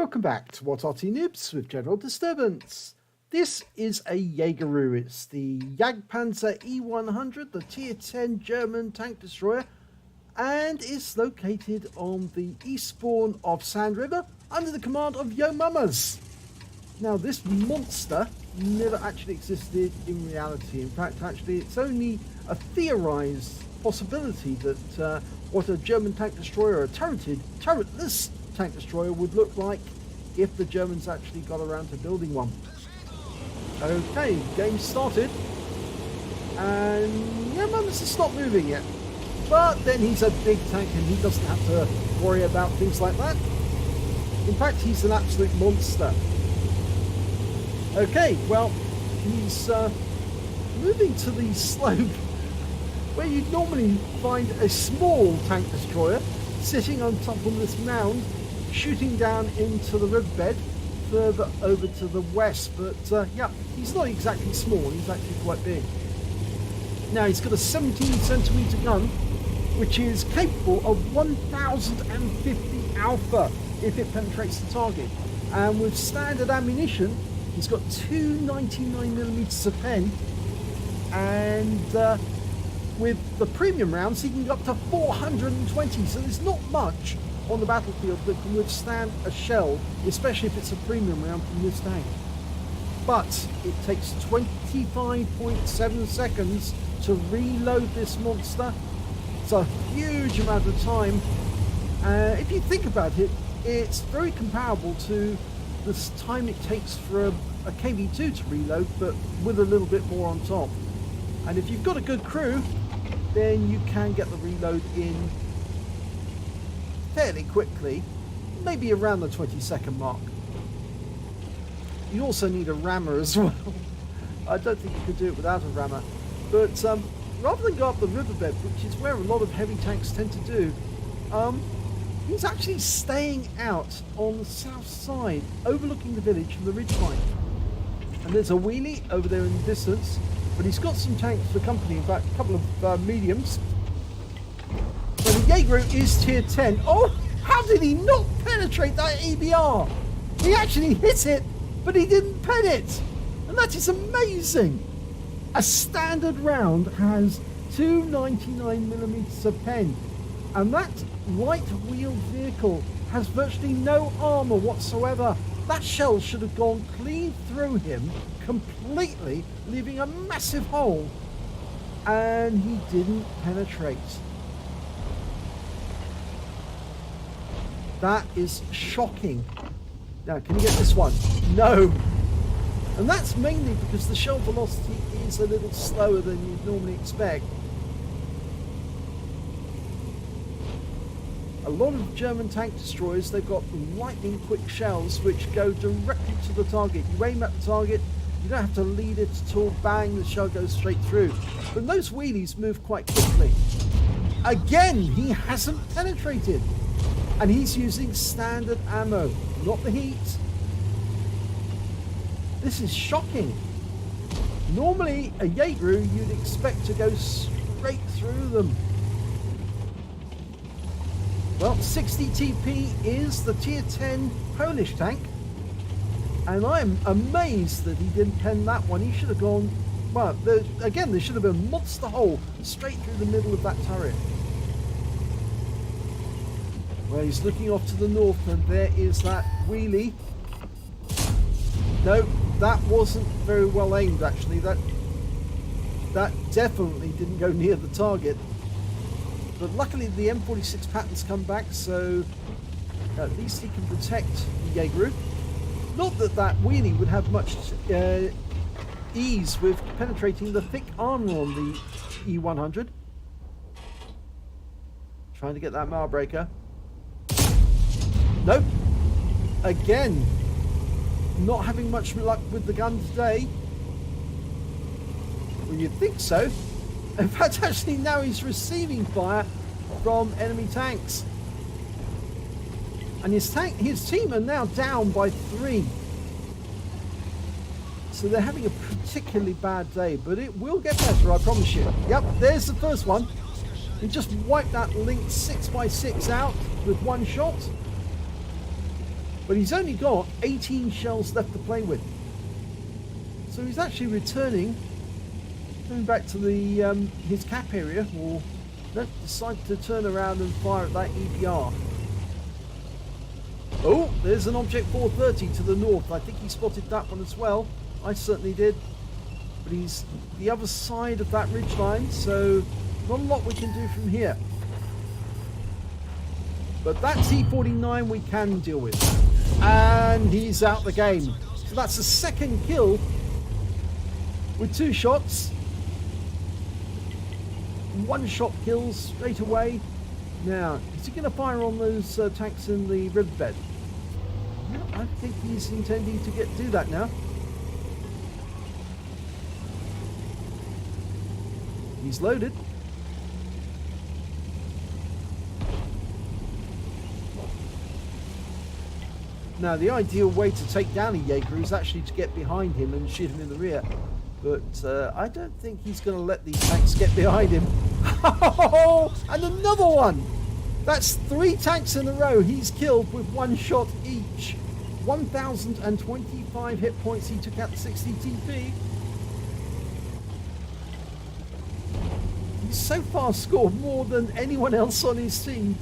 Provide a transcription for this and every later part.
Welcome back to What Arty Noobs with General Disturbance. This is a Jaegeru. It's the Jagdpanzer E100, the Tier 10 German tank destroyer, and it's located on the east spawn of Sand River under the command of YoMamas. Now, this monster never actually existed in reality. In fact, actually, it's only a theorized possibility that what a German tank destroyer, a turretless tank destroyer would look like if the Germans actually got around to building one. Okay, game started, and YoMamas is not moving yet, but then he's a big tank and he doesn't have to worry about things like that. In fact, he's an absolute monster. Okay, well, he's moving to the slope where you'd normally find a small tank destroyer sitting on top of this mound, shooting down into the riverbed further over to the west. But yeah, he's not exactly small, he's actually quite big. Now, he's got a 17cm gun, which is capable of 1050 alpha if it penetrates the target. And with standard ammunition, he's got two 99mm of pen, and with the premium rounds, he can go up to 420. So there's not much on the battlefield that can withstand a shell, especially if it's a premium round from this tank. But it takes 25.7 seconds to reload this monster. It's a huge amount of time. If you think about it, it's very comparable to the time it takes for a KV2 to reload, but with a little bit more on top. And if you've got a good crew, then you can get the reload in fairly quickly, maybe around the 20-second mark. You also need a rammer as well. I don't think you could do it without a rammer. But rather than go up the riverbed, which is where a lot of heavy tanks tend to do, he's actually staying out on the south side, overlooking the village from the ridgeline. And there's a wheelie over there in the distance, but he's got some tanks for company, in fact, a couple of mediums. So the Jaegeru is tier 10. Oh, how did he not penetrate that EBR? He actually hit it, but he didn't pen it. And that is amazing. A standard round has two 99mm of pen. And that light wheeled vehicle has virtually no armor whatsoever. That shell should have gone clean through him completely, leaving a massive hole. And he didn't penetrate. That is shocking. Now, can you get this one? No. And that's mainly because the shell velocity is a little slower than you'd normally expect. A lot of German tank destroyers, they've got lightning quick shells which go directly to the target. You aim at the target, you don't have to lead it at all, bang, the shell goes straight through. But those wheelies move quite quickly. Again, he hasn't penetrated. And he's using standard ammo, not the heat. This is shocking. Normally, a Jaegeru, you'd expect to go straight through them. Well, 60 TP is the tier 10 Polish tank. And I'm amazed that he didn't pen that one. He should have gone, well, again, there should have been a monster hole straight through the middle of that turret. Well, he's looking off to the north, and there is that wheelie. No, that wasn't very well aimed, actually. That definitely didn't go near the target. But luckily, the M46 patterns come back, so at least he can protect the Jaegeru. Not that that wheelie would have much ease with penetrating the thick armor on the E100. Trying to get that mile breaker. Nope. Again, not having much luck with the gun today. Well, you'd think so. In fact, actually, now he's receiving fire from enemy tanks. And his team are now down by 3. So they're having a particularly bad day, but it will get better, I promise you. Yep, there's the first one. He just wiped that linked 6x6 out with one shot. but he's only got 18 shells left to play with. So he's actually returning, going back to the his cap area, or no, decide to turn around and fire at that EBR. Oh, there's an Object 430 to the north. I think he spotted that one as well. I certainly did. But he's the other side of that ridgeline, so not a lot we can do from here. But that T-49 we can deal with. And he's out the game. So that's the second kill with 2 shots. 1-shot kills straight away. Now, is he going to fire on those tanks in the riverbed? I think he's intending to do that now. He's loaded. Now, the ideal way to take down a Jaeger is actually to get behind him and shoot him in the rear. But I don't think he's going to let these tanks get behind him. And another one! That's 3 tanks in a row he's killed with 1 shot each. 1,025 hit points. He took out 60 TP. He's so far scored more than anyone else on his team.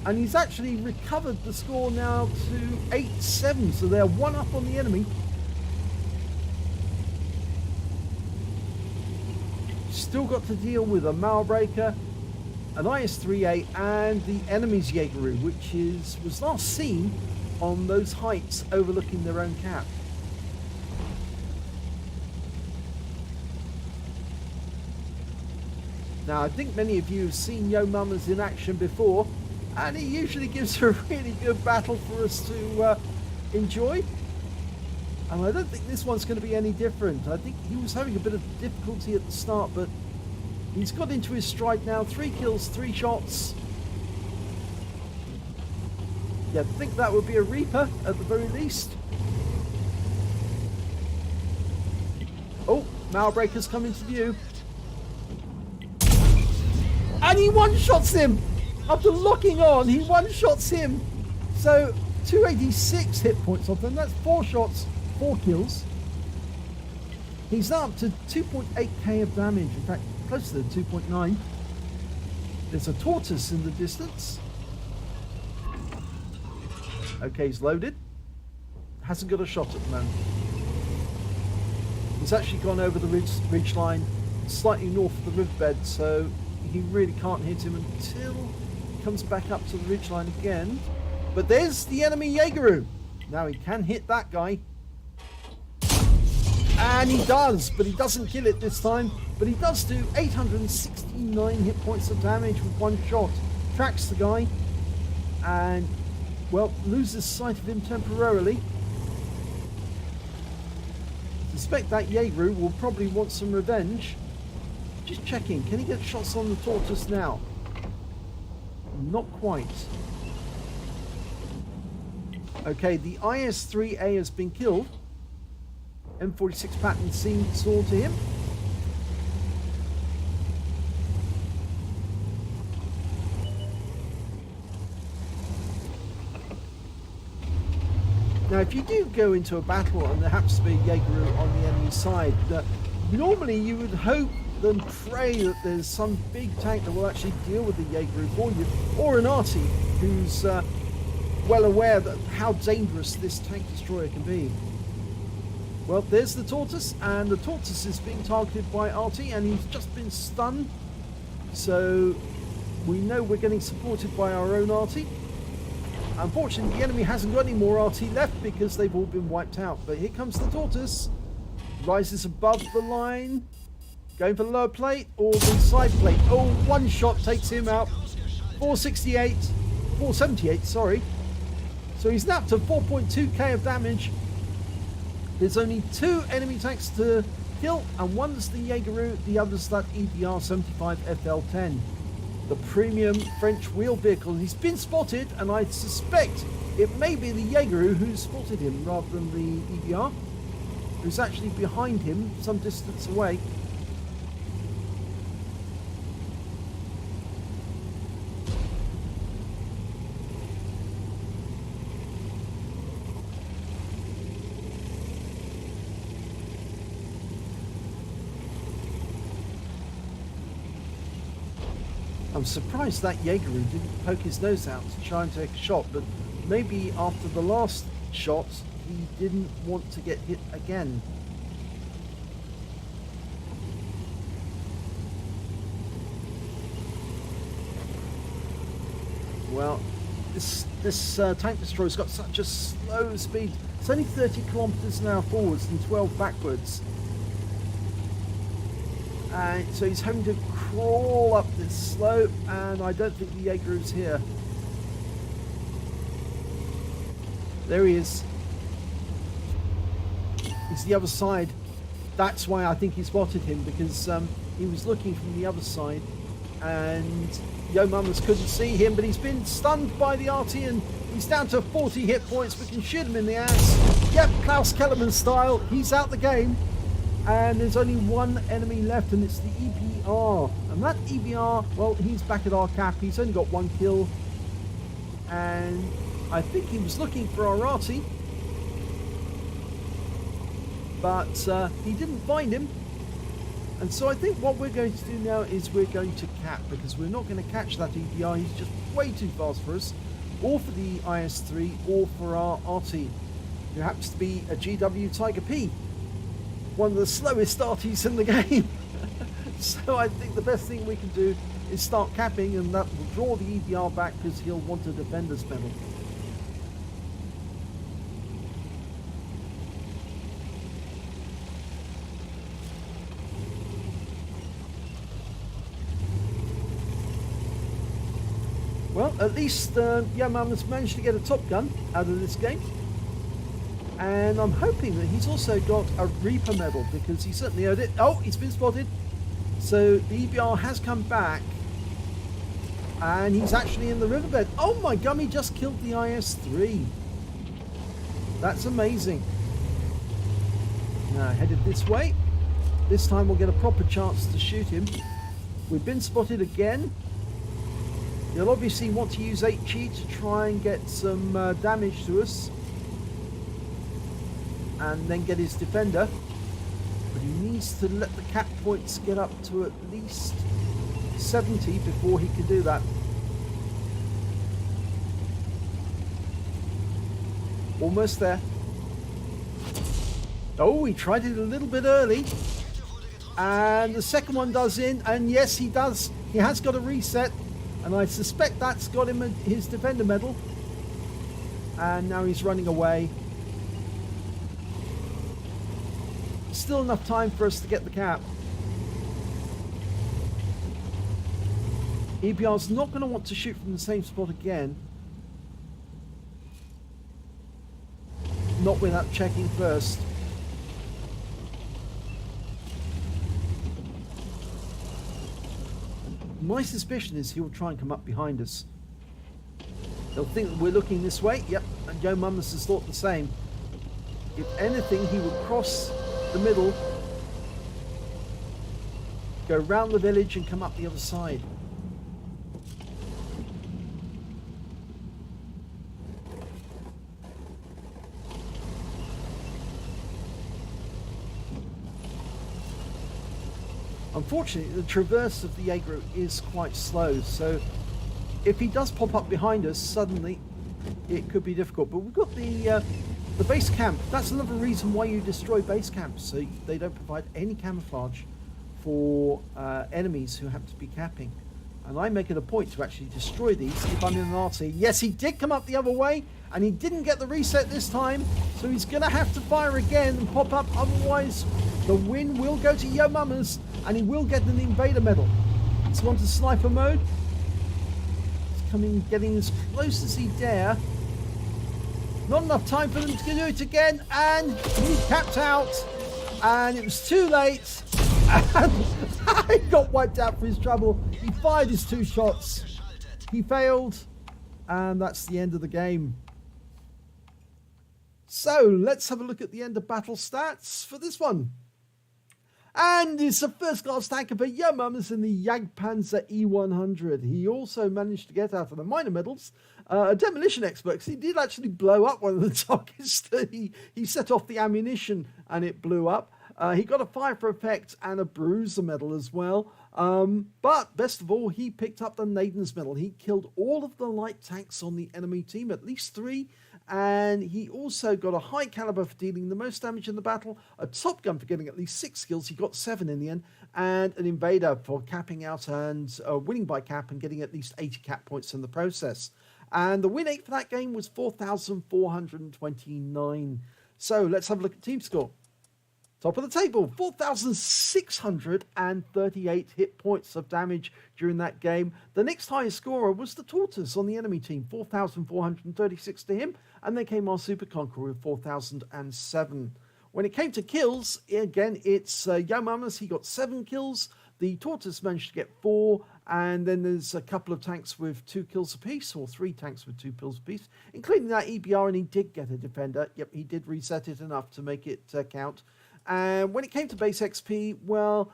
And he's actually recovered the score now to 8-7. So they're 1 up on the enemy. Still got to deal with a Malbreaker, an IS-3A, and the enemy's Jaeger, which was last seen on those heights overlooking their own cap. Now, I think many of you have seen YoMamas in action before, and he usually gives a really good battle for us to enjoy. And I don't think this one's going to be any different. I think he was having a bit of difficulty at the start, but he's got into his stride now. 3 kills, 3 shots. Yeah, I think that would be a Reaper at the very least. Oh, Malbreaker's come into view. And he one-shots him! After locking on, he one-shots him. So, 286 hit points off them. That's 4 shots, 4 kills. He's up to 2.8k of damage. In fact, close to 2.9. There's a tortoise in the distance. Okay, he's loaded. Hasn't got a shot at the moment. He's actually gone over the ridge line, slightly north of the riverbed, so he really can't hit him until he comes back up to the ridge line again. But there's the enemy Jaeger. Now he can hit that guy. And he does, but he doesn't kill it this time. But he does do 869 hit points of damage with 1 shot. Tracks the guy. And, well, loses sight of him temporarily. Suspect that Jaeger will probably want some revenge. Just checking, can he get shots on the tortoise now? Not quite. Okay, the IS-3A has been killed. M46 pattern saw to him. Now, if you do go into a battle and there happens to be a Jaeger on the enemy side, normally you would hope and pray that there's some big tank that will actually deal with the Jaeger for you, or an Arty who's well aware that how dangerous this tank destroyer can be. Well, there's the tortoise, and the tortoise is being targeted by Arty, and he's just been stunned. So we know we're getting supported by our own Arty. Unfortunately, the enemy hasn't got any more Arty left because they've all been wiped out. But here comes the tortoise. Rises above the line. Going for the lower plate or the side plate. Oh, 1 shot takes him out. 478, sorry. So he's now up to 4.2k of damage. There's only 2 enemy tanks to kill, and one's the Jaeger, the other's that EBR-75 FL10. The premium French wheel vehicle. He's been spotted, and I suspect it may be the Jaeger who's spotted him rather than the EBR, who's actually behind him some distance away. I'm surprised that Jaegeru didn't poke his nose out to try and take a shot, but maybe after the last shot he didn't want to get hit again. Well, this tank destroyer's got such a slow speed. It's only 30 kilometers an hour forwards and 12 backwards. And so he's having to crawl up this slope, and I don't think the Jaegeru's here. There he is. He's the other side. That's why I think he spotted him, because he was looking from the other side, and YoMamas couldn't see him, but he's been stunned by the Arty, and he's down to 40 hit points. We can shoot him in the ass. Yep, Klaus Kellerman style. He's out the game. And there's only one enemy left, and it's the EBR. And that EBR, well, he's back at our cap. He's only got one kill. And I think he was looking for our Arty, but he didn't find him. And so I think what we're going to do now is we're going to cap, because we're not going to catch that EBR. He's just way too fast for us, or for the IS-3, or for our Arty, who happens to be a GW Tiger P. One of the slowest Artys in the game. So I think the best thing we can do is start capping, and that will draw the EBR back, because he'll want a defender's medal. Well, at least YoMamas managed to get a Top Gun out of this game. And I'm hoping that he's also got a Reaper medal, because he certainly earned it. Oh, he's been spotted. So the EBR has come back, and he's actually in the riverbed. Oh my gum, he just killed the IS-3. That's amazing. Now headed this way. This time we'll get a proper chance to shoot him. We've been spotted again. He'll obviously want to use HE to try and get some damage to us, and then get his defender, but he needs to let the cap points get up to at least 70 before he can do that. Almost there. Oh, he tried it a little bit early, and the second one does in, and yes, he does. He has got a reset, and I suspect that's got him his defender medal, and now he's running away. Still enough time for us to get the cap. EBR's not going to want to shoot from the same spot again. Not without checking first. My suspicion is he'll try and come up behind us. They'll think that we're looking this way. Yep, and YoMamas has thought the same. If anything, he will cross the middle, go round the village and come up the other side. Unfortunately, the traverse of the Jaegeru is quite slow, so if he does pop up behind us suddenly, it could be difficult. But we've got the base camp. That's another reason why you destroy base camps, so they don't provide any camouflage for enemies who happen to be capping. And I make it a point to actually destroy these if I'm in an Arty. Yes, he did come up the other way, and he didn't get the reset this time, so he's going to have to fire again and pop up, otherwise the win will go to YoMamas, and he will get an Invader medal. He's gone to sniper mode. He's coming, getting as close as he dare. Not enough time for them to do it again, and he capped out, and it was too late, and he got wiped out for his trouble. He fired his 2 shots, he failed, and that's the end of the game. So let's have a look at the end of battle stats for this one. And it's a first class tanker for YoMamas in the Jagdpanzer E100. He also managed to get out of the minor medals a demolition expert, because he did actually blow up one of the targets that he set off the ammunition and it blew up. He got a fire for effect and a bruiser medal as well. But best of all, he picked up the Naydins medal. He killed all of the light tanks on the enemy team, at least 3. And he also got a high caliber for dealing the most damage in the battle, a top gun for getting at least 6 kills, he got 7 in the end, and an invader for capping out and winning by cap and getting at least 80 cap points in the process. And the win rate for that game was 4,429. So let's have a look at team score. Top of the table, 4,638 hit points of damage during that game. The next highest scorer was the Tortoise on the enemy team, 4,436 to him. And then came our Super Conqueror with 4,007. When it came to kills, again, it's YoMamas. He got 7 kills. The Tortoise managed to get 4. And then there's a couple of tanks with 2 kills apiece, or 3 tanks with 2 kills apiece, including that EBR, and he did get a defender. Yep, he did reset it enough to make it count. And when it came to base XP, well,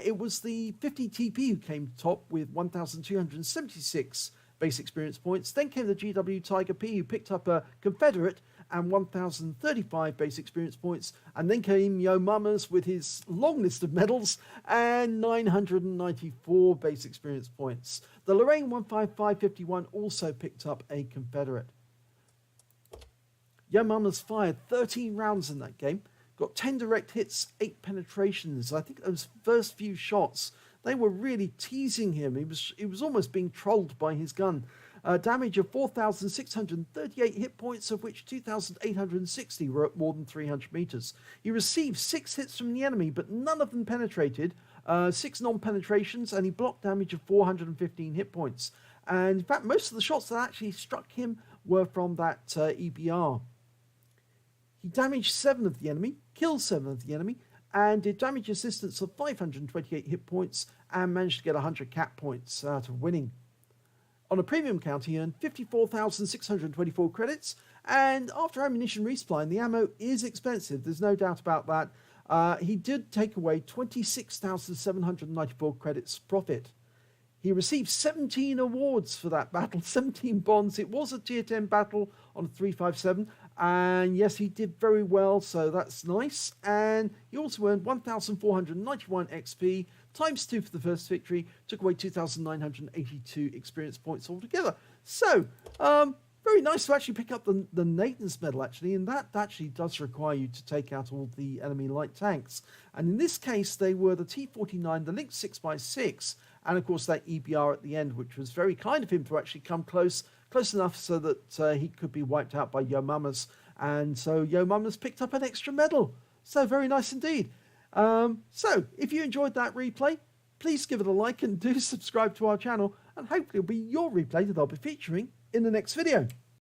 it was the 50 TP who came top with 1,276 base experience points. Then came the GW Tiger P, who picked up a Confederate and 1,035 base experience points. And then came YoMamas with his long list of medals and 994 base experience points. The Lorraine 15551 also picked up a Confederate. YoMamas fired 13 rounds in that game. Got 10 direct hits, 8 penetrations. I think those first few shots, they were really teasing him. He was almost being trolled by his gun. Damage of 4,638 hit points, of which 2,860 were at more than 300 meters. He received 6 hits from the enemy, but none of them penetrated. 6 non-penetrations, and he blocked damage of 415 hit points. And in fact, most of the shots that actually struck him were from that EBR. He damaged 7 of the enemy, killed 7 of the enemy, and did damage assistance of 528 hit points and managed to get 100 cap points out of winning. On a premium count, he earned 54,624 credits, and after ammunition resupply, and the ammo is expensive, there's no doubt about that, he did take away 26,794 credits profit. He received 17 awards for that battle, 17 bonds. It was a tier 10 battle on a 357. And yes, he did very well, so that's nice. And he also earned 1,491 XP, times 2 for the first victory, took away 2,982 experience points altogether. So, very nice to actually pick up the Naydins medal, actually, and that actually does require you to take out all the enemy light tanks. And in this case, they were the T-49, the Lynx 6x6, and of course that EBR at the end, which was very kind of him to actually come close enough so that he could be wiped out by YoMamas. And so YoMamas picked up an extra medal. So very nice indeed. So if you enjoyed that replay, please give it a like and do subscribe to our channel, and hopefully it'll be your replay that I'll be featuring in the next video.